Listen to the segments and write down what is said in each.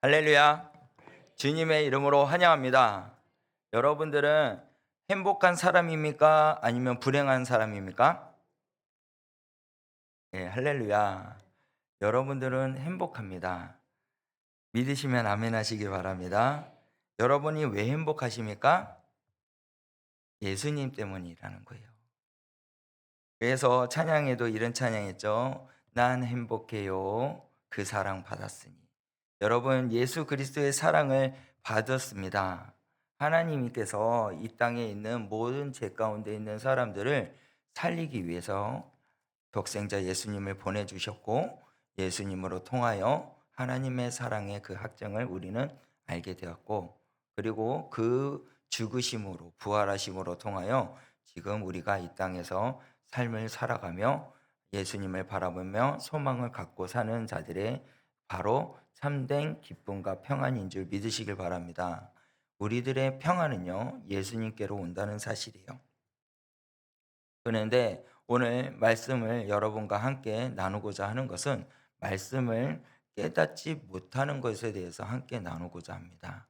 할렐루야. 주님의 이름으로 환영합니다. 여러분들은 행복한 사람입니까? 아니면 불행한 사람입니까? 네, 할렐루야. 여러분들은 행복합니다. 믿으시면 아멘 하시기 바랍니다. 여러분이 왜 행복하십니까? 예수님 때문이라는 거예요. 그래서 찬양에도 이런 찬양했죠. 난 행복해요. 그 사랑 받았으니. 여러분, 예수 그리스도의 사랑을 받았습니다. 하나님께서 이 땅에 있는 모든 죄 가운데 있는 사람들을 살리기 위해서 독생자 예수님을 보내주셨고, 예수님으로 통하여 하나님의 사랑의 그 학정을 우리는 알게 되었고, 그리고 그 죽으심으로 부활하심으로 통하여 지금 우리가 이 땅에서 삶을 살아가며 예수님을 바라보며 소망을 갖고 사는 자들의 바로 참된 기쁨과 평안인 줄 믿으시길 바랍니다. 우리들의 평안은요, 예수님께로 온다는 사실이에요. 그런데 오늘 말씀을 여러분과 함께 나누고자 하는 것은 말씀을 깨닫지 못하는 것에 대해서 함께 나누고자 합니다.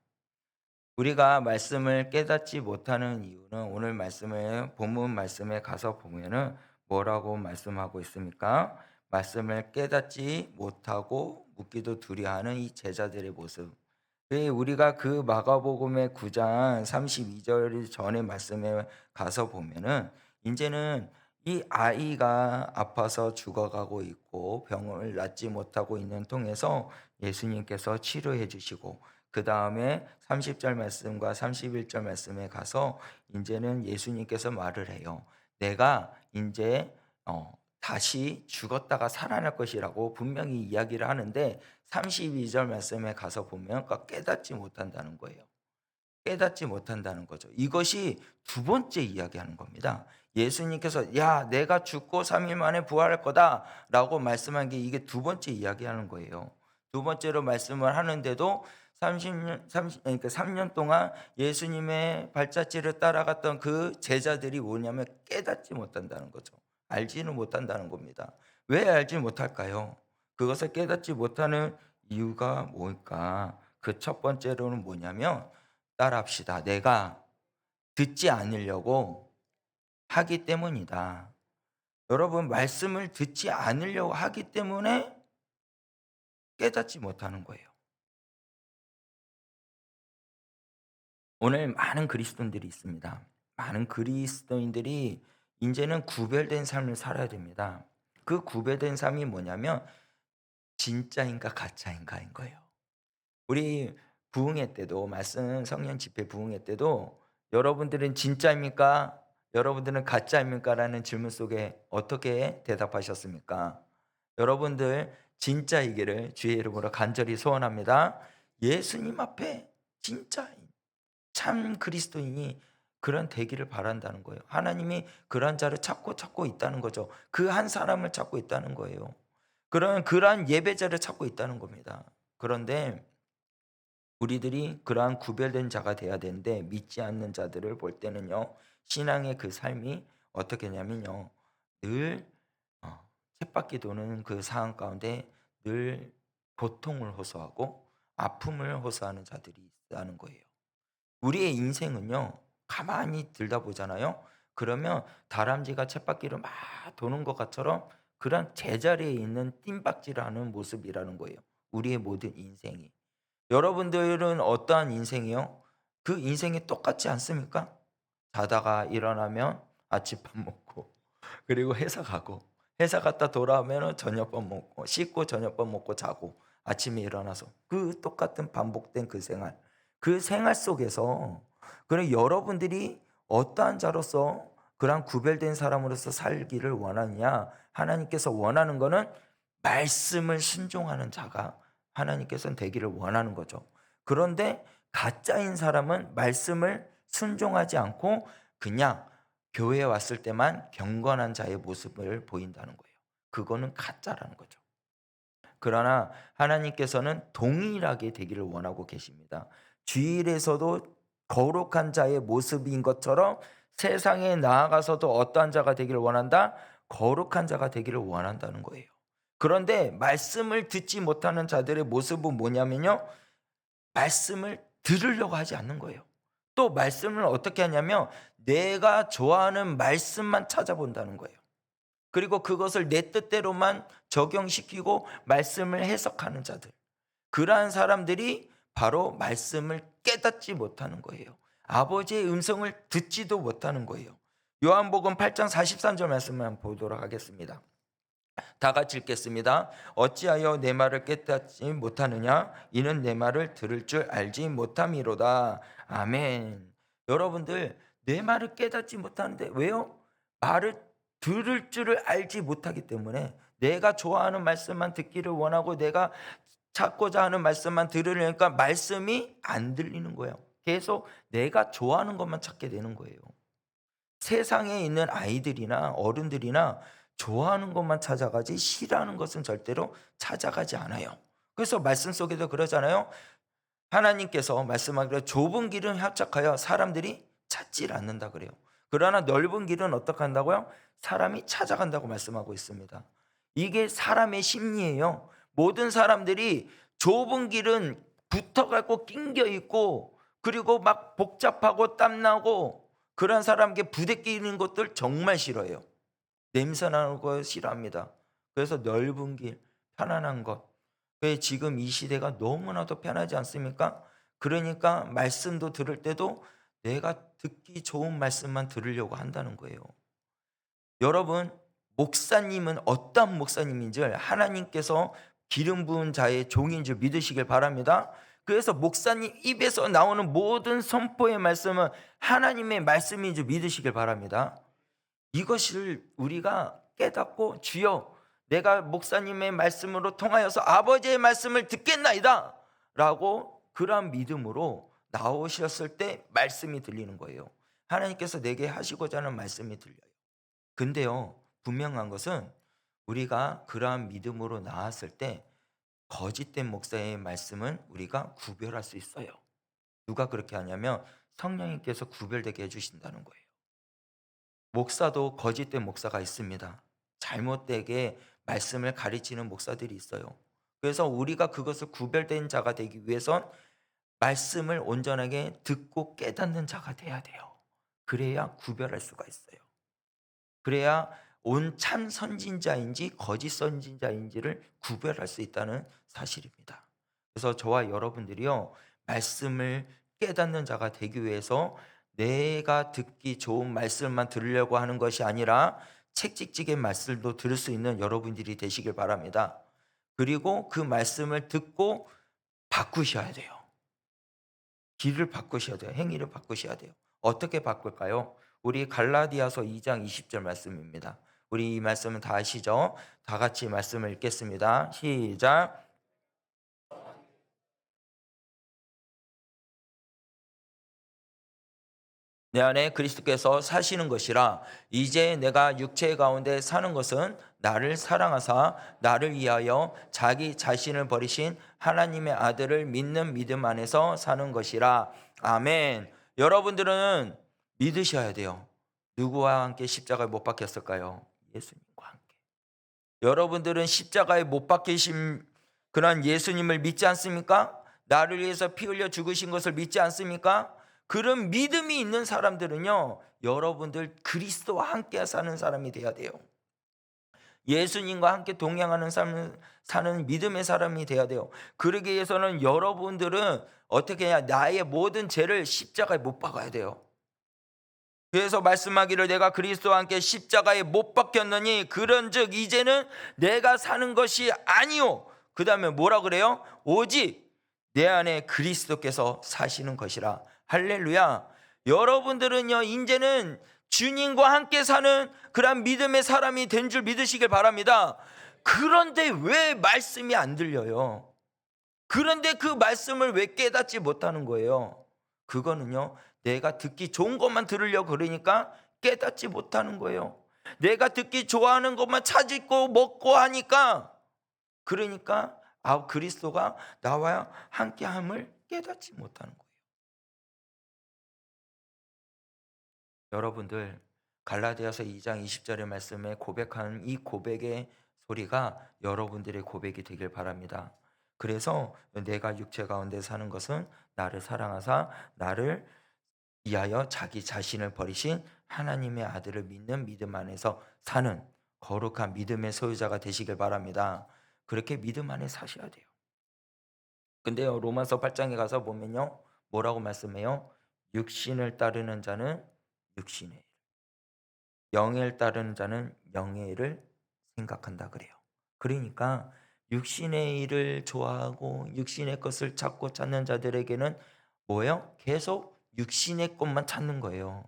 우리가 말씀을 깨닫지 못하는 이유는 오늘 말씀을 본문 말씀에 가서 보면은 뭐라고 말씀하고 있습니까? 말씀을 깨닫지 못하고 묻기도 두려워하는 이 제자들의 모습. 우리가 그 마가복음의 9장 32절 전의 말씀에 가서 보면은 이제는 이 아이가 아파서 죽어가고 있고 병을 낫지 못하고 있는 통해서 예수님께서 치료해 주시고 그 다음에 30절 말씀과 31절 말씀에 가서 이제는 예수님께서 말을 해요. 내가 이제 다시 죽었다가 살아날 것이라고 분명히 이야기를 하는데 32절 말씀에 가서 보면 깨닫지 못한다는 거예요. 깨닫지 못한다는 거죠. 이것이 두 번째 이야기하는 겁니다. 예수님께서 야 내가 죽고 3일 만에 부활할 거다라고 말씀한 게 이게 두 번째 이야기하는 거예요. 두 번째로 말씀을 하는데도 그러니까 3년 동안 예수님의 발자취를 따라갔던 그 제자들이 뭐냐면 깨닫지 못한다는 거죠. 알지는 못한다는 겁니다. 왜 알지 못할까요? 그것을 깨닫지 못하는 이유가 뭘까? 그 첫 번째로는 뭐냐면 따라합시다. 내가 듣지 않으려고 하기 때문이다. 여러분, 말씀을 듣지 않으려고 하기 때문에 깨닫지 못하는 거예요. 오늘 많은 그리스도인들이 있습니다. 많은 그리스도인들이 이제는 구별된 삶을 살아야 됩니다. 그 구별된 삶이 뭐냐면 진짜인가 가짜인가인 거예요. 우리 부흥회 때도 말씀 성령 집회 부흥회 때도 여러분들은 진짜입니까? 여러분들은 가짜입니까? 라는 질문 속에 어떻게 대답하셨습니까? 여러분들 진짜이기를 주의 이름으로 간절히 소원합니다. 예수님 앞에 진짜인 참 그리스도인이 그런 되기를 바란다는 거예요. 하나님이 그런 자를 찾고 있다는 거죠. 그 한 사람을 찾고 있다는 거예요. 그러한 예배자를 찾고 있다는 겁니다. 그런데 우리들이 그러한 구별된 자가 돼야 되는데 믿지 않는 자들을 볼 때는요. 신앙의 그 삶이 어떻게 냐면요. 늘 쳇바퀴 도는 그 상황 가운데 늘 고통을 호소하고 아픔을 호소하는 자들이 있다는 거예요. 우리의 인생은요. 가만히 들다 보잖아요. 그러면 다람쥐가 쳇바퀴를 막 도는 것처럼 그런 제자리에 있는 뜀박질하는 모습이라는 거예요. 우리의 모든 인생이. 여러분들은 어떠한 인생이요? 그 인생이 똑같지 않습니까? 자다가 일어나면 아침밥 먹고 그리고 회사 가고 회사 갔다 돌아오면 저녁밥 먹고 씻고 저녁밥 먹고 자고 아침에 일어나서 그 똑같은 반복된 그 생활 속에서 그럼 여러분들이 어떠한 자로서 그런 구별된 사람으로서 살기를 원하느냐 하나님께서 원하는 거는 말씀을 순종하는 자가 하나님께서는 되기를 원하는 거죠. 그런데 가짜인 사람은 말씀을 순종하지 않고 그냥 교회에 왔을 때만 경건한 자의 모습을 보인다는 거예요. 그거는 가짜라는 거죠. 그러나 하나님께서는 동일하게 되기를 원하고 계십니다. 주일에서도 거룩한 자의 모습인 것처럼 세상에 나아가서도 어떠한 자가 되기를 원한다? 거룩한 자가 되기를 원한다는 거예요. 그런데 말씀을 듣지 못하는 자들의 모습은 뭐냐면요. 말씀을 들으려고 하지 않는 거예요. 또 말씀을 어떻게 하냐면 내가 좋아하는 말씀만 찾아본다는 거예요. 그리고 그것을 내 뜻대로만 적용시키고 말씀을 해석하는 자들. 그러한 사람들이 바로 말씀을 깨닫지 못하는 거예요. 아버지의 음성을 듣지도 못하는 거예요. 요한복음 8장 43절 말씀만 보도록 하겠습니다. 다 같이 읽겠습니다. 어찌하여 내 말을 깨닫지 못하느냐? 이는 내 말을 들을 줄 알지 못함이로다. 아멘. 여러분들 내 말을 깨닫지 못하는데 왜요? 말을 들을 줄을 알지 못하기 때문에 내가 좋아하는 말씀만 듣기를 원하고 내가 찾고자 하는 말씀만 들으려니까 말씀이 안 들리는 거예요. 계속 내가 좋아하는 것만 찾게 되는 거예요. 세상에 있는 아이들이나 어른들이나 좋아하는 것만 찾아가지 싫어하는 것은 절대로 찾아가지 않아요. 그래서 말씀 속에도 그러잖아요. 하나님께서 말씀하기로 좁은 길은 협착하여 사람들이 찾질 않는다 그래요. 그러나 넓은 길은 어떻게 한다고요? 사람이 찾아간다고 말씀하고 있습니다. 이게 사람의 심리예요. 모든 사람들이 좁은 길은 붙어가고 낑겨 있고 그리고 막 복잡하고 땀나고 그런 사람에게 부대끼는 것들 정말 싫어해요. 냄새나는 거 싫어합니다. 그래서 넓은 길, 편안한 것. 왜 지금 이 시대가 너무나도 편하지 않습니까? 그러니까 말씀도 들을 때도 내가 듣기 좋은 말씀만 들으려고 한다는 거예요. 여러분, 목사님은 어떤 목사님인 줄 하나님께서 기름 부은 자의 종인 줄 믿으시길 바랍니다. 그래서 목사님 입에서 나오는 모든 선포의 말씀은 하나님의 말씀인 줄 믿으시길 바랍니다. 이것을 우리가 깨닫고 주여 내가 목사님의 말씀으로 통하여서 아버지의 말씀을 듣겠나이다 라고 그러한 믿음으로 나오셨을 때 말씀이 들리는 거예요. 하나님께서 내게 하시고자 하는 말씀이 들려요. 근데요, 분명한 것은 우리가 그러한 믿음으로 나왔을 때 거짓된 목사의 말씀은 우리가 구별할 수 있어요. 누가 그렇게 하냐면 성령님께서 구별되게 해주신다는 거예요. 목사도 거짓된 목사가 있습니다. 잘못되게 말씀을 가르치는 목사들이 있어요. 그래서 우리가 그것을 구별된 자가 되기 위해선 말씀을 온전하게 듣고 깨닫는 자가 돼야 돼요. 그래야 구별할 수가 있어요. 그래야 온 참 선진자인지 거짓 선진자인지를 구별할 수 있다는 사실입니다. 그래서 저와 여러분들이요, 말씀을 깨닫는 자가 되기 위해서 내가 듣기 좋은 말씀만 들으려고 하는 것이 아니라 책찍찍의 말씀도 들을 수 있는 여러분들이 되시길 바랍니다. 그리고 그 말씀을 듣고 바꾸셔야 돼요. 길을 바꾸셔야 돼요. 행위를 바꾸셔야 돼요. 어떻게 바꿀까요? 우리 갈라디아서 2장 20절 말씀입니다. 우리 이 말씀은 다 아시죠? 다 같이 말씀을 읽겠습니다. 시작. 내 안에 그리스도께서 사시는 것이라 이제 내가 육체 가운데 사는 것은 나를 사랑하사 나를 위하여 자기 자신을 버리신 하나님의 아들을 믿는 믿음 안에서 사는 것이라. 아멘. 여러분들은 믿으셔야 돼요. 누구와 함께 십자가에 못 박혔을까요? 예수님과 함께. 여러분들은 십자가에 못 박히신 그런 예수님을 믿지 않습니까? 나를 위해서 피 흘려 죽으신 것을 믿지 않습니까? 그런 믿음이 있는 사람들은요, 여러분들 그리스도와 함께 사는 사람이 돼야 돼요. 예수님과 함께 동행하는 삶을 사는 믿음의 사람이 돼야 돼요. 그러기 위해서는 여러분들은 어떻게 해야 나의 모든 죄를 십자가에 못 박아야 돼요. 그래서 말씀하기를 내가 그리스도와 함께 십자가에 못 박혔느니 그런즉 이제는 내가 사는 것이 아니요. 그 다음에 뭐라 그래요? 오직 내 안에 그리스도께서 사시는 것이라. 할렐루야. 여러분들은요 이제는 주님과 함께 사는 그런 믿음의 사람이 된 줄 믿으시길 바랍니다. 그런데 왜 말씀이 안 들려요? 그런데 그 말씀을 왜 깨닫지 못하는 거예요? 그거는요, 내가 듣기 좋은 것만 들으려고 그러니까 깨닫지 못하는 거예요. 내가 듣기 좋아하는 것만 찾고 먹고 하니까, 그러니까 그리스도가 나와 함께함을 깨닫지 못하는 거예요. 여러분들 갈라디아서 2장 20절의 말씀에 고백하는 이 고백의 소리가 여러분들의 고백이 되길 바랍니다. 그래서 내가 육체 가운데 사는 것은 나를 사랑하사 나를 위하여 자기 자신을 버리신 하나님의 아들을 믿는 믿음 안에서 사는 거룩한 믿음의 소유자가 되시길 바랍니다. 그렇게 믿음 안에 사셔야 돼요. 근데요, 로마서 8장에 가서 보면요, 뭐라고 말씀해요? 육신을 따르는 자는 육신의 일, 영을 따르는 자는 영의 일을 생각한다 그래요. 그러니까 육신의 일을 좋아하고 육신의 것을 찾고 찾는 자들에게는 뭐예요? 계속 육신의 것만 찾는 거예요.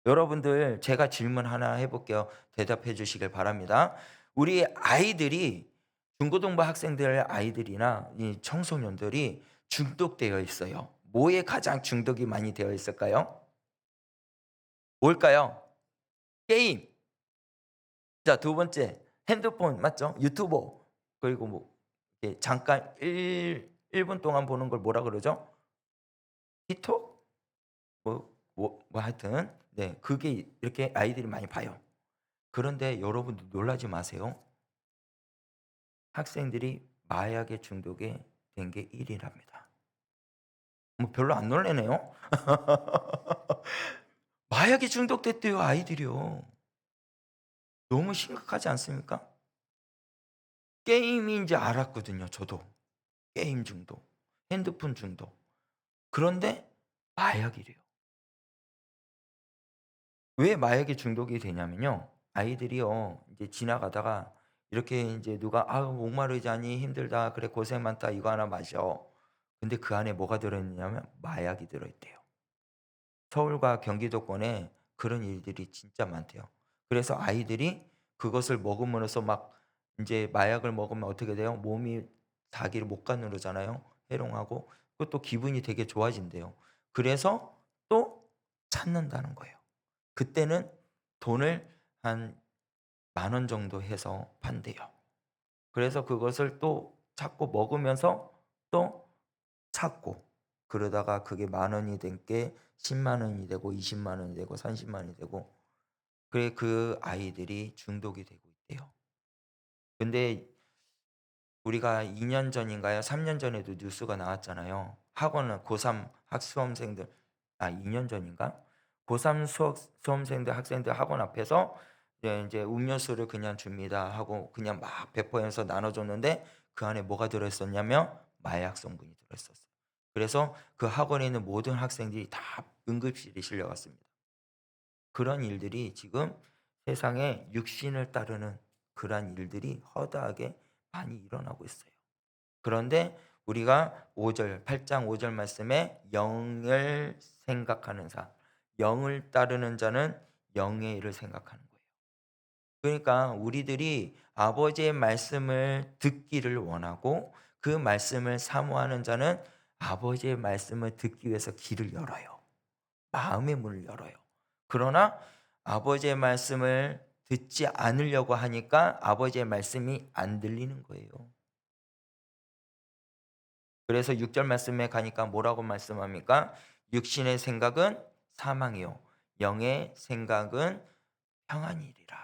여러분들, 제가 질문 하나 해볼게요. 대답해 주시길 바랍니다. 우리 아이들이, 중고등부 학생들 아이들이나 이 청소년들이 중독되어 있어요. 뭐에 가장 중독이 많이 되어 있을까요? 뭘까요? 게임. 자, 두 번째, 핸드폰 맞죠? 유튜브. 그리고 뭐 이렇게 잠깐 1분 동안 보는 걸 뭐라 그러죠? 틱톡? 뭐 하여튼 네, 그게 이렇게 아이들이 많이 봐요. 그런데 여러분들 놀라지 마세요. 학생들이 마약에 중독에 된 게 1 위랍니다. 뭐 별로 안 놀라네요. 마약에 중독됐대요, 아이들이요. 너무 심각하지 않습니까? 게임인지 알았거든요, 저도. 게임 중독, 핸드폰 중독. 그런데 마약이래요. 왜 마약에 중독이 되냐면요, 아이들이요 이제 지나가다가 이렇게 인제 누가 "아유 목마르지 않니? 힘들다. 그래 고생 많다. 이거 하나 마셔." 근데 그 안에 뭐가 들어 있느냐면 마약이 들어 있대요. 서울과 경기도권에 그런 일들이 진짜 많대요. 그래서 아이들이 그것을 먹음으로써 막 인제 마약을 먹으면 어떻게 돼요? 몸이 자기를 못 가누르잖아요, 해롱하고. 그것도 기분이 되게 좋아진대요. 그래서 또 찾는다는 거예요. 그때는 돈을 한 10,000원 정도 해서 판대요. 그래서 그것을 또 찾고 먹으면서 또 찾고, 그러다가 그게 10,000원이 된 게 100,000원이 되고 200,000원이 되고 30,000원이 되고, 그래 그 아이들이 중독이 되고 있대요. 근데 우리가 2년 전인가요? 3년 전에도 뉴스가 나왔잖아요. 학원은 고3 수험생들, 2년 전인가? 고3 수험생들 학생들 학원 앞에서 이제 음료수를 그냥 줍니다 하고 그냥 막 배포해서 나눠 줬는데 그 안에 뭐가 들어 있었냐면 마약 성분이 들어 있었어요. 그래서 그 학원에 있는 모든 학생들이 다 응급실에 실려갔습니다. 그런 일들이 지금 세상에 육신을 따르는 그러한 일들이 허다하게 많이 일어나고 있어요. 그런데 우리가 5절 8장 5절 말씀에 영을 생각하는 자, 영을 따르는 자는 영의 일을 생각하는 거예요. 그러니까 우리들이 아버지의 말씀을 듣기를 원하고 그 말씀을 사모하는 자는 아버지의 말씀을 듣기 위해서 길을 열어요. 마음의 문을 열어요. 그러나 아버지의 말씀을 듣지 않으려고 하니까 아버지의 말씀이 안 들리는 거예요. 그래서 6절 말씀에 가니까 뭐라고 말씀합니까? 육신의 생각은 사망이요 영의 생각은 평안이리라.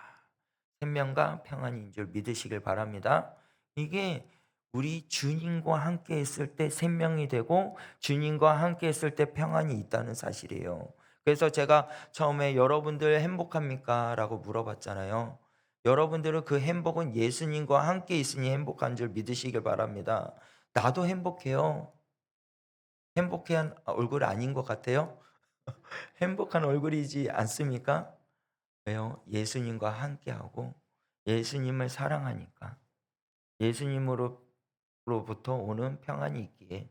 생명과 평안인 줄 믿으시길 바랍니다. 이게 우리 주님과 함께 있을 때 생명이 되고 주님과 함께 있을 때 평안이 있다는 사실이에요. 그래서 제가 처음에 여러분들 행복합니까? 라고 물어봤잖아요. 여러분들은 그 행복은 예수님과 함께 있으니 행복한 줄 믿으시길 바랍니다. 나도 행복해요. 행복한 얼굴 아닌 것 같아요? 행복한 얼굴이지 않습니까? 왜요? 예수님과 함께하고 예수님을 사랑하니까 예수님으로부터 오는 평안이 있기에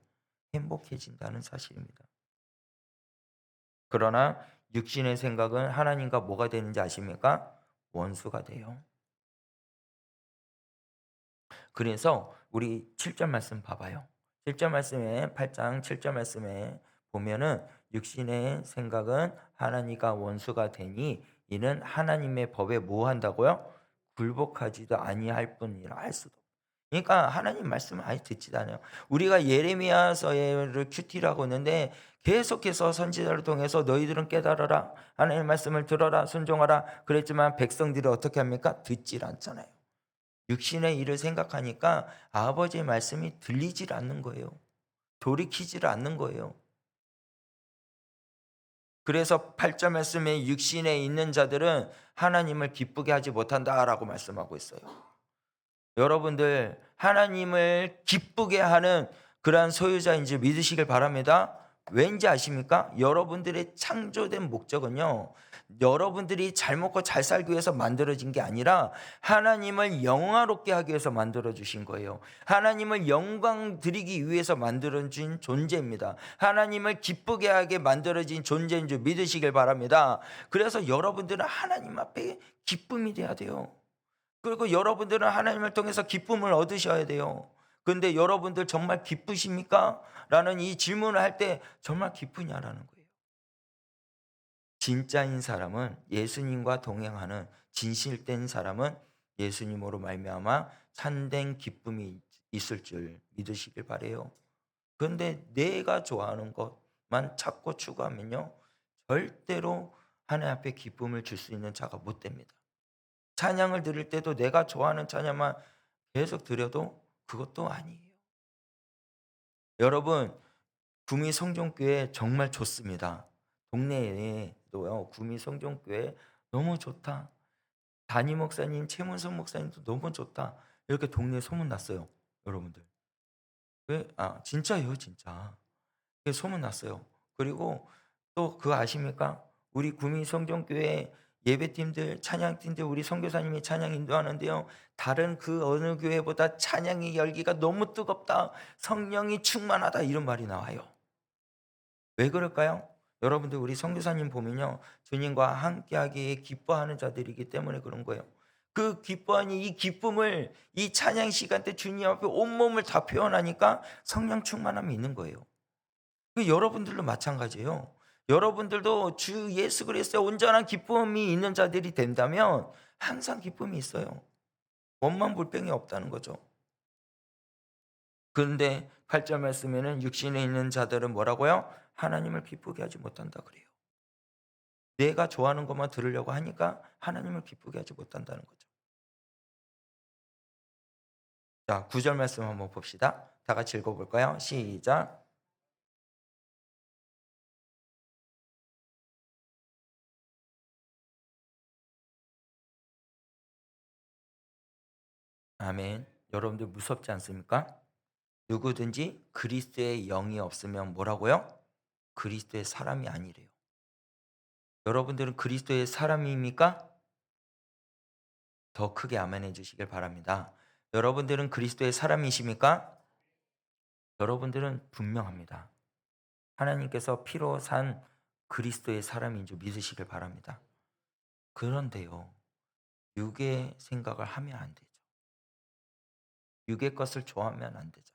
행복해진다는 사실입니다. 그러나 육신의 생각은 하나님과 뭐가 되는지 아십니까? 원수가 돼요. 그래서 우리 7절 말씀 봐봐요. 7절 말씀에 8장 7절 말씀에 보면은 육신의 생각은 하나님과 원수가 되니 이는 하나님의 법에 뭐 한다고요? 굴복하지도 아니할 뿐이라 할 수도. 그러니까 하나님 말씀을 아예 듣지도 않아요. 우리가 예레미야서를 큐티라고 했는데 계속해서 선지자를 통해서 너희들은 깨달아라, 하나님의 말씀을 들어라, 순종하라 그랬지만 백성들이 어떻게 합니까? 듣질 않잖아요. 육신의 일을 생각하니까 아버지의 말씀이 들리질 않는 거예요. 돌이키지를 않는 거예요. 그래서 8절 말씀에 육신에 있는 자들은 하나님을 기쁘게 하지 못한다라고 말씀하고 있어요. 여러분들 하나님을 기쁘게 하는 그러한 소유자인지 믿으시길 바랍니다. 왠지 아십니까? 여러분들의 창조된 목적은요, 여러분들이 잘 먹고 잘 살기 위해서 만들어진 게 아니라 하나님을 영화롭게 하기 위해서 만들어 주신 거예요. 하나님을 영광 드리기 위해서 만들어진 존재입니다. 하나님을 기쁘게 하게 만들어진 존재인 줄 믿으시길 바랍니다. 그래서 여러분들은 하나님 앞에 기쁨이 돼야 돼요. 그리고 여러분들은 하나님을 통해서 기쁨을 얻으셔야 돼요. 근데 여러분들 정말 기쁘십니까? 라는 이 질문을 할 때 정말 기쁘냐라는 거예요. 진짜인 사람은, 예수님과 동행하는 진실된 사람은 예수님으로 말미암아 참된 기쁨이 있을 줄 믿으시길 바래요. 그런데 내가 좋아하는 것만 찾고 추구하면요, 절대로 하나님 앞에 기쁨을 줄 수 있는 자가 못 됩니다. 찬양을 드릴 때도 내가 좋아하는 찬양만 계속 드려도 그것도 아니에요. 여러분, 구미 성종교회 정말 좋습니다. 동네에도요, 구미 성종교회 너무 좋다. 담임 목사님, 최문선 목사님도 너무 좋다. 이렇게 동네에 소문 났어요, 여러분들. 왜? 진짜예요, 진짜. 그게 소문 났어요. 그리고 또 그거 아십니까? 우리 구미 성전교회 예배팀들, 찬양팀들, 우리 선교사님이 찬양 인도하는데요, 다른 그 어느 교회보다 찬양의 열기가 너무 뜨겁다, 성령이 충만하다, 이런 말이 나와요. 왜 그럴까요? 여러분들 우리 선교사님 보면요, 주님과 함께하기에 기뻐하는 자들이기 때문에 그런 거예요. 그 기뻐하니 이 기쁨을 이 찬양 시간 때 주님 앞에 온몸을 다 표현하니까 성령 충만함이 있는 거예요. 그 여러분들도 마찬가지예요. 여러분들도 주 예수 그리스도의 온전한 기쁨이 있는 자들이 된다면 항상 기쁨이 있어요. 원만 불평이 없다는 거죠. 그런데 8절 말씀에는 육신에 있는 자들은 뭐라고요? 하나님을 기쁘게 하지 못한다 그래요. 내가 좋아하는 것만 들으려고 하니까 하나님을 기쁘게 하지 못한다는 거죠. 자, 9절 말씀 한번 봅시다. 다 같이 읽어볼까요? 시작. 아멘. 여러분들 무섭지 않습니까? 누구든지 그리스도의 영이 없으면 뭐라고요? 그리스도의 사람이 아니래요. 여러분들은 그리스도의 사람입니까? 더 크게 아멘해 주시길 바랍니다. 여러분들은 그리스도의 사람이십니까? 여러분들은 분명합니다. 하나님께서 피로 산 그리스도의 사람인 줄 믿으시길 바랍니다. 그런데요, 육의 생각을 하면 안 되죠. 육의 것을 좋아하면 안 되죠.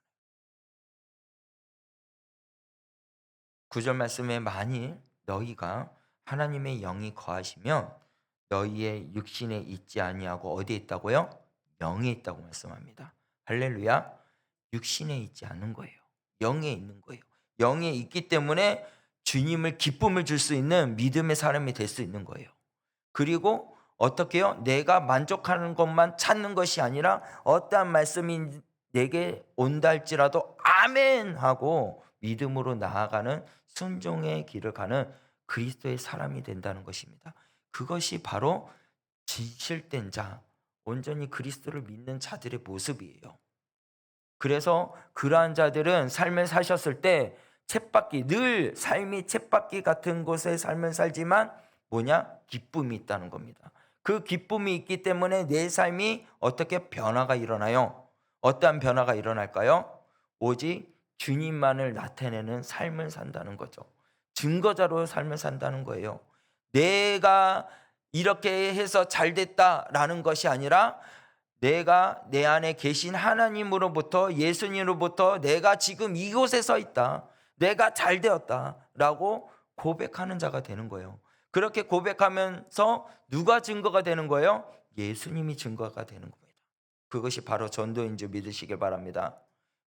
9절 말씀에 만일 너희가 하나님의 영이 거하시면 너희의 육신에 있지 아니하고 어디에 있다고요? 영에 있다고 말씀합니다. 할렐루야. 육신에 있지 않은 거예요. 영에 있는 거예요. 영에 있기 때문에 주님을 기쁨을 줄 수 있는 믿음의 사람이 될 수 있는 거예요. 그리고 어떻게요? 내가 만족하는 것만 찾는 것이 아니라 어떠한 말씀이 내게 온다 할지라도 아멘 하고 믿음으로 나아가는 순종의 길을 가는 그리스도의 사람이 된다는 것입니다. 그것이 바로 진실된 자, 온전히 그리스도를 믿는 자들의 모습이에요. 그래서 그러한 자들은 삶을 사셨을 때 쳇바퀴, 늘 삶이 쳇바퀴 같은 곳에 삶을 살지만 뭐냐? 기쁨이 있다는 겁니다. 그 기쁨이 있기 때문에 내 삶이 어떻게 변화가 일어나요? 어떠한 변화가 일어날까요? 오직 주님만을 나타내는 삶을 산다는 거죠. 증거자로 삶을 산다는 거예요. 내가 이렇게 해서 잘 됐다라는 것이 아니라 내가 내 안에 계신 하나님으로부터, 예수님으로부터 내가 지금 이곳에 서 있다, 내가 잘 되었다라고 고백하는 자가 되는 거예요. 그렇게 고백하면서 누가 증거가 되는 거예요? 예수님이 증거가 되는 겁니다. 그것이 바로 전도인 줄 믿으시길 바랍니다.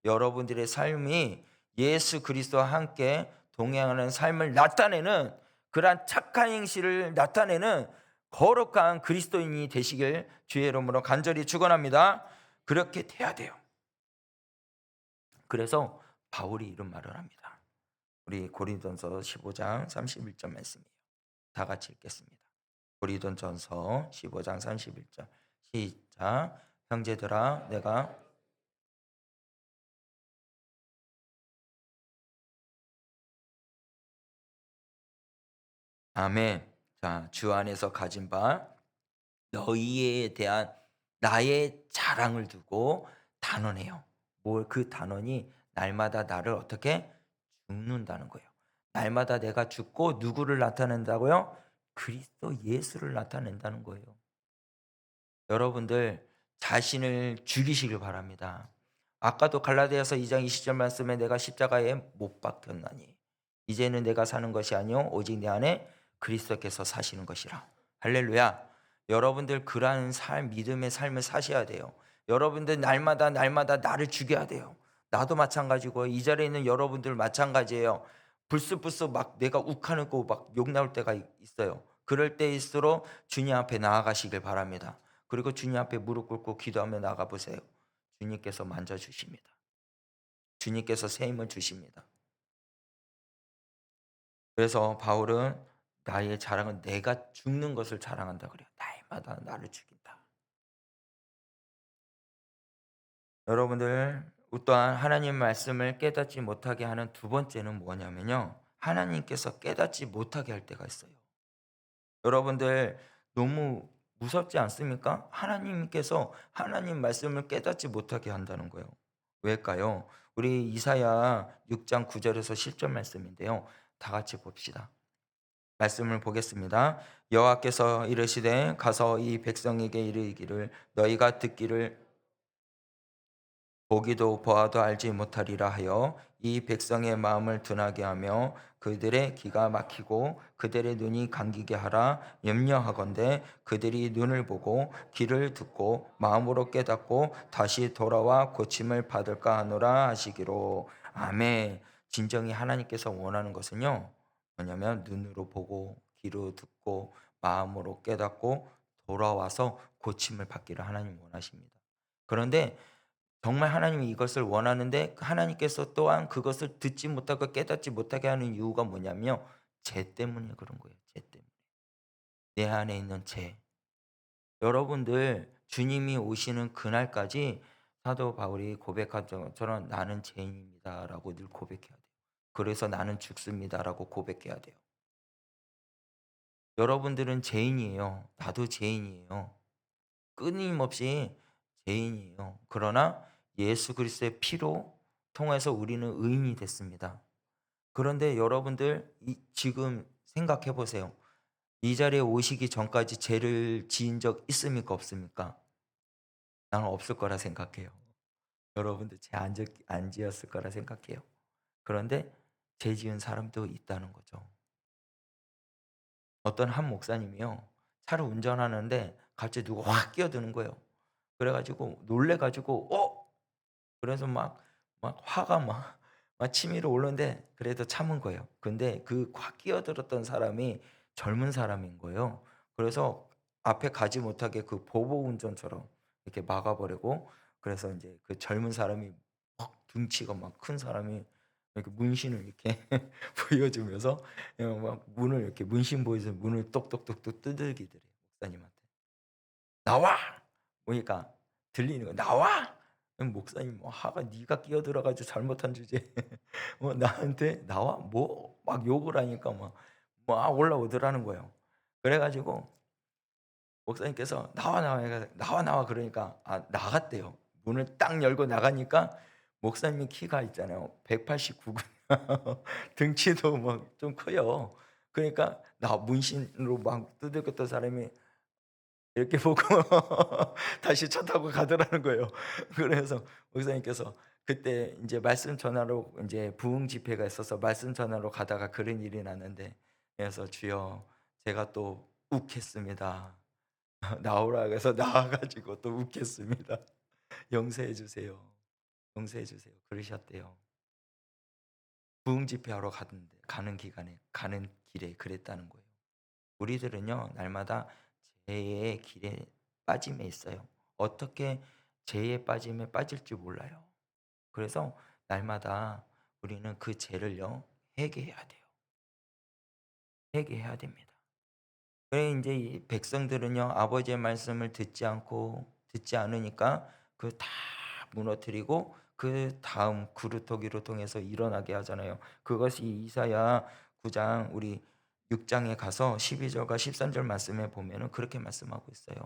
여러분들의 삶이 예수 그리스도와 함께 동행하는 삶을 나타내는, 그러한 착한 행실을 나타내는 거룩한 그리스도인이 되시길 주의 이름으로 간절히 축원합니다. 그렇게 돼야 돼요. 그래서 바울이 이런 말을 합니다. 우리 고린도전서 15장 31절 말씀이에요. 다 같이 읽겠습니다. 고린도전서 15장 31절 시작. 형제들아 내가 아멘. 자, 주 안에서 가진 바 너희에 대한 나의 자랑을 두고 단언해요. 뭘 그 단언이 날마다 나를 어떻게 죽는다는 거예요. 날마다 내가 죽고 누구를 나타낸다고요? 그리스도 예수를 나타낸다는 거예요. 여러분들 자신을 죽이시길 바랍니다. 아까도 갈라디아서 2장 20절 말씀에 내가 십자가에 못 박혔나니 이제는 내가 사는 것이 아니요 오직 내 안에 그리스도께서 사시는 것이라. 할렐루야. 여러분들 그러한 믿음의 삶을 사셔야 돼요. 여러분들 날마다 나를 죽여야 돼요. 나도 마찬가지고 이 자리에 있는 여러분들 마찬가지예요. 불쑥불쑥 막 내가 욱하고 막 욕 나올 때가 있어요. 그럴 때일수록 주님 앞에 나아가시길 바랍니다. 그리고 주님 앞에 무릎 꿇고 기도하며 나가 보세요. 주님께서 만져 주십니다. 주님께서 새 힘을 주십니다. 그래서 바울은 나의 자랑은 내가 죽는 것을 자랑한다 그래요. 날마다 나를 죽인다. 여러분들 또한 하나님 말씀을 깨닫지 못하게 하는 두 번째는 뭐냐면요. 하나님께서 깨닫지 못하게 할 때가 있어요. 여러분들 너무 무섭지 않습니까? 하나님께서 하나님 말씀을 깨닫지 못하게 한다는 거예요. 왜일까요? 우리 이사야 6장 9절에서 10절 말씀인데요. 다 같이 봅시다. 말씀을 보겠습니다. 여호와께서 이르시되 가서 이 백성에게 이르기를 너희가 듣기를 보기도 보아도 알지 못하리라 하여 이 백성의 마음을 둔하게 하며 그들의 귀가 막히고 그들의 눈이 감기게 하라. 염려하건대 그들이 눈을 보고 귀를 듣고 마음으로 깨닫고 다시 돌아와 고침을 받을까 하노라 하시기로. 아멘. 진정히 하나님께서 원하는 것은요 뭐냐면 눈으로 보고 귀로 듣고 마음으로 깨닫고 돌아와서 고침을 받기를 하나님 원하십니다. 그런데 정말 하나님이 이것을 원하는데 하나님께서 또한 그것을 듣지 못하고 깨닫지 못하게 하는 이유가 뭐냐면 죄 때문에 그런 거예요. 죄 때문에. 내 안에 있는 죄. 여러분들 주님이 오시는 그날까지 사도 바울이 고백한 것처럼 나는 죄인입니다라고 늘 고백해야 돼요. 그래서 나는 죽습니다라고 고백해야 돼요. 여러분들은 죄인이에요. 나도 죄인이에요. 끊임없이 죄인이에요. 그러나 예수 그리스도의 피로 통해서 우리는 의인이 됐습니다. 그런데 여러분들 지금 생각해 보세요. 이 자리에 오시기 전까지 죄를 지은 적 있습니까? 없습니까? 나는 없을 거라 생각해요. 여러분들 죄안 지었을 거라 생각해요. 그런데 죄 지은 사람도 있다는 거죠. 어떤 한 목사님이요. 차를 운전하는데 갑자기 누가 확 끼어드는 거예요. 그래 가지고 놀래 가지고 그래서 막 화가 막 치밀어 오르는데 그래도 참은 거예요. 근데 그 확 끼어들었던 사람이 젊은 사람인 거예요. 그래서 앞에 가지 못하게 그 보복 운전처럼 이렇게 막아 버리고 그래서 인제 그 젊은 사람이 막 등치가 막 큰 사람이 이렇게 문신을 이렇게 보여주면서 막 문을 이렇게 문신 보여서 문을 똑똑똑똑 두들기더래요 목사님한테. "나와!" 그러니까 들리는 거야. "나와!" 그럼 목사님 뭐 화가 "네가 끼어들어 가지고 잘못한 주제에 나한테 나와?" 막 욕을 하니까 막 올라오더라는 거예요. 그래 가지고 목사님께서 "나와, 나와." 해 가지고 "나와, 나와." 그러니까 나갔대요. 문을 딱 열고 나가니까 목사님 키가 있잖아요. 189 근 등치도 막 좀 커요. 그러니까 나 문신으로 막 두들겼던 사람이 이렇게 보고 다시 차 타고 가더라는 거예요. 그래서 목사님께서 그때 인제 말씀 전하러 인제 부흥 집회가 있어서 말씀 전하러 가다가 그런 일이 났는데 그래서 "주여 제가 또 욱했습니다. 나오라." 그래서 나와 가지고 또 욱했습니다. "용서해 주세요. 용서해 주세요." 그러셨대요. 부흥 집회하러 가는 길에 그랬다는 거예요. 우리들은요 날마다 죄의 길에 빠짐에 있어요. 어떻게 죄에 빠지면 빠질지 몰라요. 그래서 날마다 우리는 그 죄를요 회개해야 돼요. 회개해야 됩니다. 그래 인제 이 백성들은요 아버지의 말씀을 듣지 않으니까 그 다 무너뜨리고 그다음 그루터기로 통해서 일어나게 하잖아요. 그것이 이사야 9장 우리 6 장에 가서 12 절과 13절 말씀에 보면은 그렇게 말씀하고 있어요.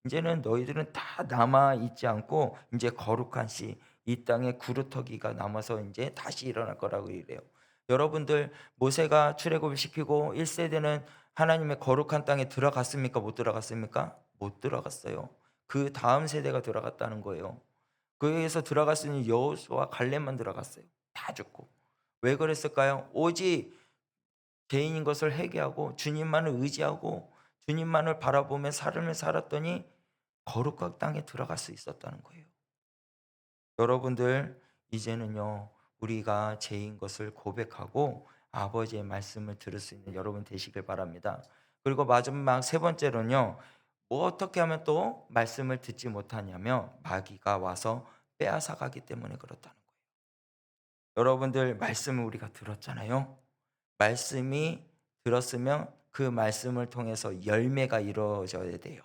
"인제는 너희들은 다 남아 있지 않고 인제 거룩한 씨 이 땅에 구루터기가 남아서 인제 다시 일어날 거라고." 이래요. 여러분들 모세가 출애굽을 시키고 1 세대는 하나님의 거룩한 땅에 들어갔습니까? 못 들어갔습니까? 못 들어갔어요. 그다음 세대가 들어갔다는 거예요. 거기에서 들어갈 수 있는 여호수아와 갈렙만 들어갔어요. 다 죽고. 왜 그랬을까요? 오직 죄인인 것을 회개하고 주님만을 의지하고 주님만을 바라보며 삶을 살았더니 거룩한 땅에 들어갈 수 있었다는 거예요. 여러분들 이제는요. 우리가 죄인 것을 고백하고 아버지의 말씀을 들을 수 있는 여러분 되시길 바랍니다. 그리고 마지막 세 번째로는요. 뭐 어떻게 하면 또 말씀을 듣지 못하냐면 마귀가 와서 빼앗아 가기 때문에 그렇다는 거예요. 여러분들 말씀을 우리가 들었잖아요. 말씀이 들었으면 그 말씀을 통해서 열매가 이루어져야 돼요.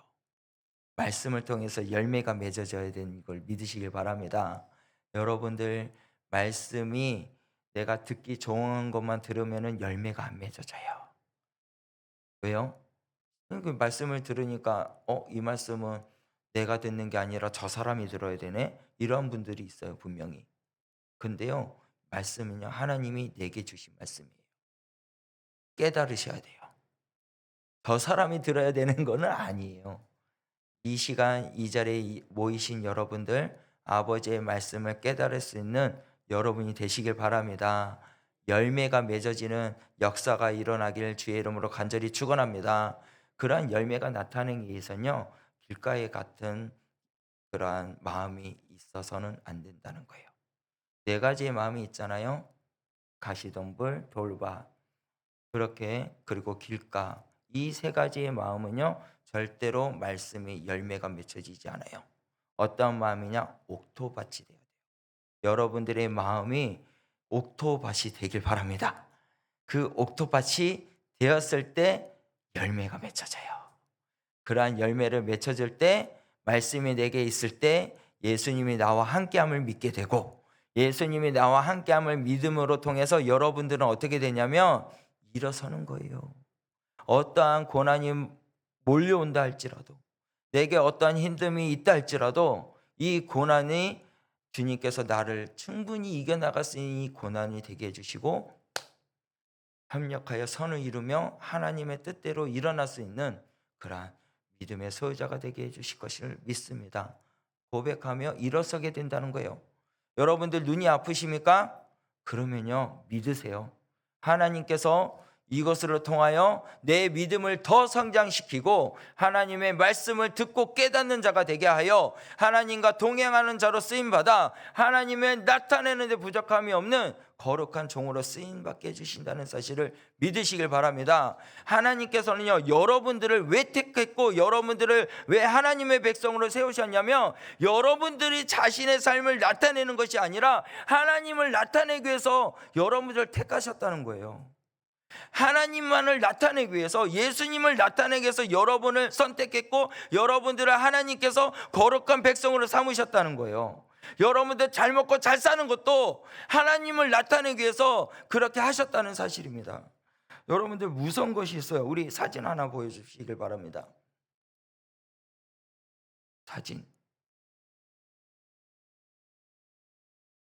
말씀을 통해서 열매가 맺어져야 되는 걸 믿으시길 바랍니다. 여러분들 말씀이 내가 듣기 좋은 것만 들으면은 열매가 안 맺어져요. 왜요? 그 말씀을 들으니까 이 말씀은 내가 듣는 게 아니라 저 사람이 들어야 되네. 이런 분들이 있어요, 분명히. 근데요. 말씀은요. 하나님이 내게 주신 말씀이에요. 깨달으셔야 돼요. 저 사람이 들어야 되는 거는 아니에요. 이 시간 이 자리에 모이신 여러분들 아버지의 말씀을 깨달을 수 있는 여러분이 되시길 바랍니다. 열매가 맺어지는 역사가 일어나길 주의 이름으로 간절히 축원합니다. 그러한 열매가 나타나기 위해서는요. 길가에 같은 그러한 마음이 있어서는 안 된다는 거예요. 네 가지의 마음이 있잖아요. 가시덤불, 돌밭, 그렇게 그리고 길가 이 세 가지의 마음은요. 절대로 말씀이 열매가 맺혀지지 않아요. 어떤 마음이냐? 옥토밭이 돼야 돼요. 여러분들의 마음이 옥토밭이 되길 바랍니다. 그 옥토밭이 되었을 때 열매가 맺혀져요. 그러한 열매를 맺혀질 때 말씀이 내게 있을 때 예수님이 나와 함께함을 믿게 되고 예수님이 나와 함께함을 믿음으로 통해서 여러분들은 어떻게 되냐면 일어서는 거예요. 어떠한 고난이 몰려온다 할지라도 내게 어떠한 힘듦이 있다 할지라도 이 고난이 주님께서 나를 충분히 이겨나갈 수 있는 이 고난이 되게 해주시고 협력하여 선을 이루며 하나님의 뜻대로 일어날 수 있는 그러한 믿음의 소유자가 되게 해주실 것을 믿습니다. 고백하며 일어서게 된다는 거예요. 여러분들 눈이 아프십니까? 그러면요 믿으세요. 하나님께서 이것으로 통하여 내 믿음을 더 성장시키고 하나님의 말씀을 듣고 깨닫는 자가 되게 하여 하나님과 동행하는 자로 쓰임받아 하나님의 나타내는 데 부족함이 없는 거룩한 종으로 쓰임받게 해주신다는 사실을 믿으시길 바랍니다. 하나님께서는요 여러분들을 왜 택했고 여러분들을 왜 하나님의 백성으로 세우셨냐면 여러분들이 자신의 삶을 나타내는 것이 아니라 하나님을 나타내기 위해서 여러분들을 택하셨다는 거예요. 하나님만을 나타내기 위해서 예수님을 나타내기 위해서 여러분을 선택했고 여러분들을 하나님께서 거룩한 백성으로 삼으셨다는 거예요. 여러분들 잘 먹고 잘 사는 것도 하나님을 나타내기 위해서 그렇게 하셨다는 사실입니다. 여러분들 무서운 것이 있어요. 우리 사진 하나 보여주시길 바랍니다. 사진.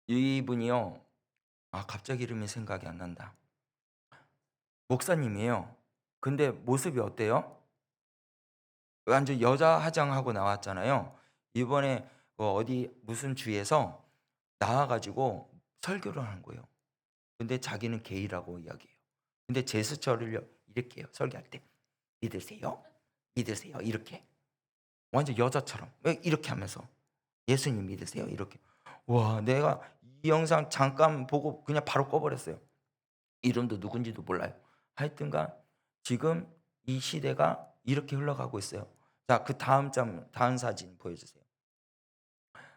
이분이요. 갑자기 이름이 생각이 안 난다. 목사님이에요. 근데 모습이 어때요? 완전 여자 화장하고 나왔잖아요. 이번에 어디 무슨 주에서 나와 가지고 설교를 하는 거예요. 근데 자기는 게이라고 이야기해요. 근데 제스처를 이렇게 해요. 설교할 때. 믿으세요? 믿으세요? 이렇게. 완전 여자처럼. 왜 이렇게 하면서 예수님 믿으세요? 이렇게. 와, 내가 이 영상 잠깐 보고 그냥 바로 꺼 버렸어요. 이름도 누군지도 몰라요. 하여튼간 지금 이 시대가 이렇게 흘러가고 있어요. 자, 다음 사진 보여주세요.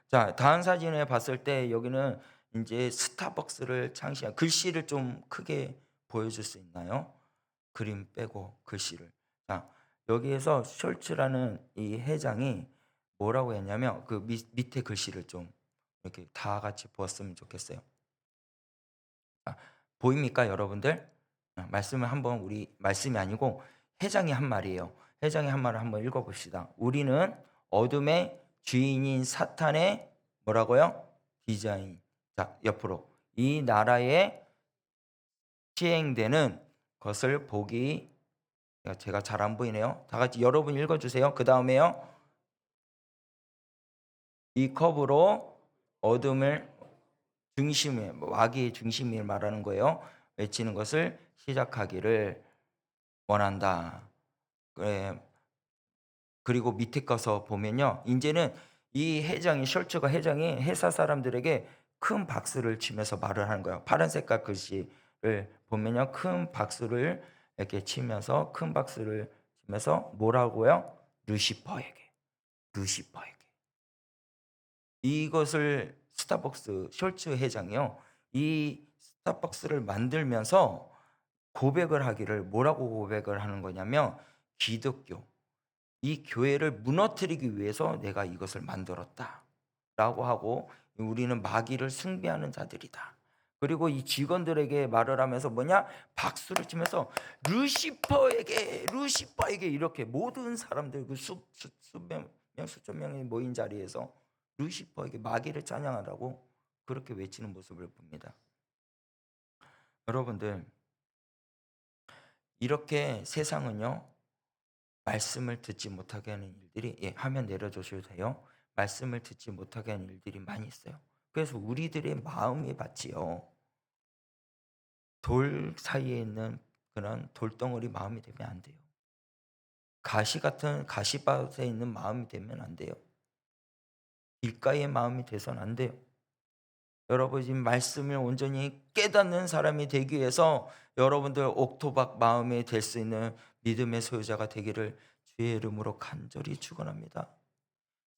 자, 다음 사진에 봤을 때 여기는 이제 스타벅스를 창시한 글씨를 좀 크게 보여줄 수 있나요? 그림 빼고 글씨를. 자, 여기에서 숄츠라는 이 회장이 뭐라고 했냐면 그 밑에 글씨를 좀 이렇게 다 같이 보았으면 좋겠어요. 아, 보입니까, 여러분들? 말씀을 한번 우리 말씀이 아니고 회장이 한 말이에요. 회장이 한 말을 한번 읽어봅시다. 우리는 어둠의 주인인 사탄의 뭐라고요? 디자인. 자, 옆으로 이 나라에 시행되는 것을 보기. 제가 잘 안 보이네요. 다 같이 여러분 읽어주세요. 그 다음에요. 이 컵으로 어둠을 중심에 마귀의 중심을 말하는 거예요. 외치는 것을 시작하기를 원한다. 그래. 그리고 밑에 가서 보면요. 이제는 이 회장이 숄츠가 회장이 회사 사람들에게 큰 박수를 치면서 말을 하는 거예요. 파란 색깔 글씨를 보면요. 큰 박수를 이렇게 치면서 큰 박수를 치면서 뭐라고요? 루시퍼에게. 루시퍼에게. 이것을 스타벅스 숄츠 회장이요. 이 스타벅스를 만들면서 고백을 하기를 뭐라고 고백을 하는 거냐면 기독교 이 교회를 무너뜨리기 위해서 내가 이것을 만들었다라고 하고 우리는 마귀를 숭배하는 자들이다. 그리고 이 직원들에게 말을 하면서 뭐냐? 박수를 치면서 루시퍼에게 이렇게 모든 사람들 그 수백 명 수천 명이 모인 자리에서 루시퍼에게 마귀를 찬양하라고 그렇게 외치는 모습을 봅니다. 여러분들 이렇게 세상은요. 말씀을 듣지 못하게 하는 일들이 화면 내려주셔도 돼요. 말씀을 듣지 못하게 하는 일들이 많이 있어요. 그래서 우리들의 마음이 받지요. 돌 사이에 있는 그런 돌덩어리 마음이 되면 안 돼요. 가시 같은 가시밭에 있는 마음이 되면 안 돼요. 길가의 마음이 돼서는 안 돼요. 여러분 지금 말씀을 온전히 깨닫는 사람이 되기 위해서 여러분들 옥토박 마음이 될 수 있는 믿음의 소유자가 되기를 주의 이름으로 간절히 축원합니다.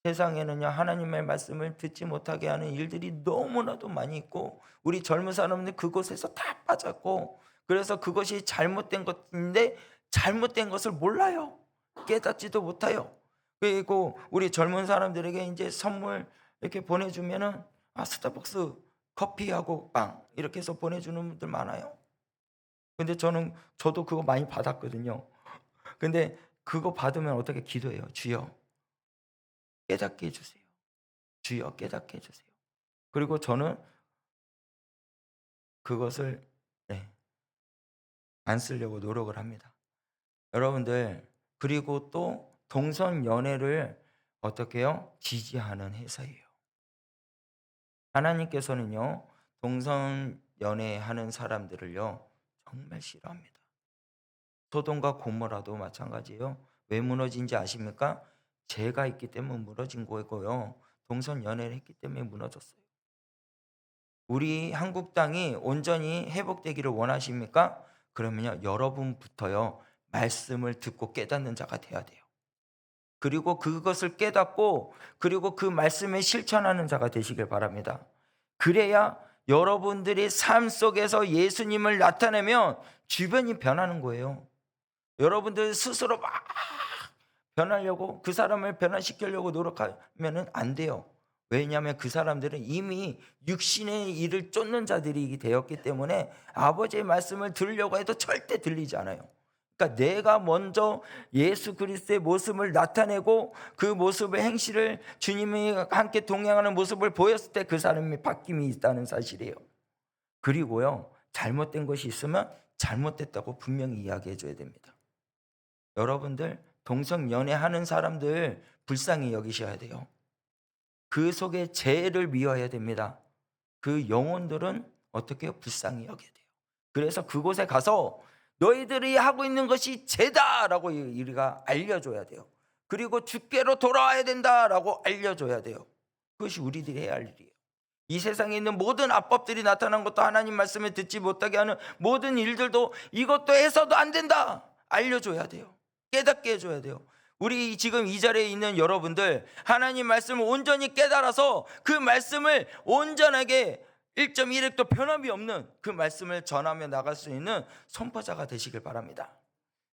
세상에는요 하나님의 말씀을 듣지 못하게 하는 일들이 너무나도 많이 있고 우리 젊은 사람들 그곳에서 다 빠졌고 그래서 그것이 잘못된 것인데 잘못된 것을 몰라요. 깨닫지도 못해요. 그리고 우리 젊은 사람들에게 이제 선물 이렇게 보내주면은 스타벅스 커피하고 빵 이렇게 해서 보내주는 분들 많아요. 근데 저도 그거 많이 받았거든요. 근데 그거 받으면 어떻게 기도해요? 주여 깨닫게 해주세요. 주여 깨닫게 해주세요. 그리고 저는 그것을 안 쓰려고 노력을 합니다. 여러분들 그리고 또 동성 연애를 어떻게 해요? 지지하는 회사예요. 하나님께서는요 동성 연애하는 사람들을요 정말 싫어합니다. 소돔과 고모라도 마찬가지예요. 왜 무너진지 아십니까? 죄가 있기 때문에 무너진 거고요. 동성 연애를 했기 때문에 무너졌어요. 우리 한국 땅이 온전히 회복되기를 원하십니까? 그러면요 여러분부터요 말씀을 듣고 깨닫는 자가 돼야 돼요. 그리고 그것을 깨닫고 그리고 그 말씀을 실천하는 자가 되시길 바랍니다. 그래야 여러분들이 삶 속에서 예수님을 나타내면 주변이 변하는 거예요. 여러분들 스스로 막 변하려고 그 사람을 변화시키려고 노력하면 안 돼요. 왜냐하면 그 사람들은 이미 육신의 일을 쫓는 자들이 되었기 때문에 아버지의 말씀을 들으려고 해도 절대 들리지 않아요. 그러니까 내가 먼저 예수 그리스도의 모습을 나타내고 그 모습의 행실을 주님이 함께 동행하는 모습을 보였을 때 그 사람이 바뀜이 있다는 사실이에요. 그리고요 잘못된 것이 있으면 잘못됐다고 분명히 이야기해 줘야 됩니다. 여러분들 동성 연애하는 사람들 불쌍히 여기셔야 돼요. 그 속에 죄를 미워해야 됩니다. 그 영혼들은 어떻게 불쌍히 여겨야 돼요. 그래서 그곳에 가서 너희들이 하고 있는 것이 죄다라고 우리가 알려줘야 돼요. 그리고 주께로 돌아와야 된다라고 알려줘야 돼요. 그것이 우리들이 해야 할 일이에요. 이 세상에 있는 모든 압법들이 나타난 것도 하나님 말씀을 듣지 못하게 하는 모든 일들도 이것도 해서도 안 된다 알려줘야 돼요. 깨닫게 해줘야 돼요. 우리 지금 이 자리에 있는 여러분들, 하나님 말씀을 온전히 깨달아서 그 말씀을 온전하게 1.1획도 변함이 없는 그 말씀을 전하며 나갈 수 있는 선포자가 되시길 바랍니다.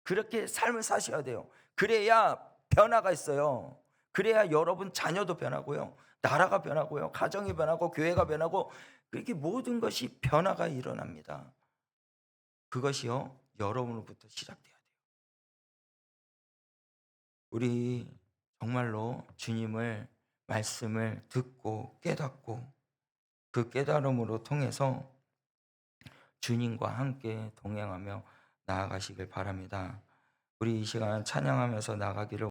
그렇게 삶을 사셔야 돼요. 그래야 변화가 있어요. 그래야 여러분 자녀도 변하고요, 나라가 변하고요, 가정이 변하고 교회가 변하고, 그렇게 모든 것이 변화가 일어납니다. 그것이요, 여러분으로부터 시작돼야 돼요. 우리 정말로 주님을 말씀을 듣고 깨닫고 그 깨달음으로 통해서 주님과 함께 동행하며 나아가시길 바랍니다. 우리 이 시간 찬양하면서 나가기를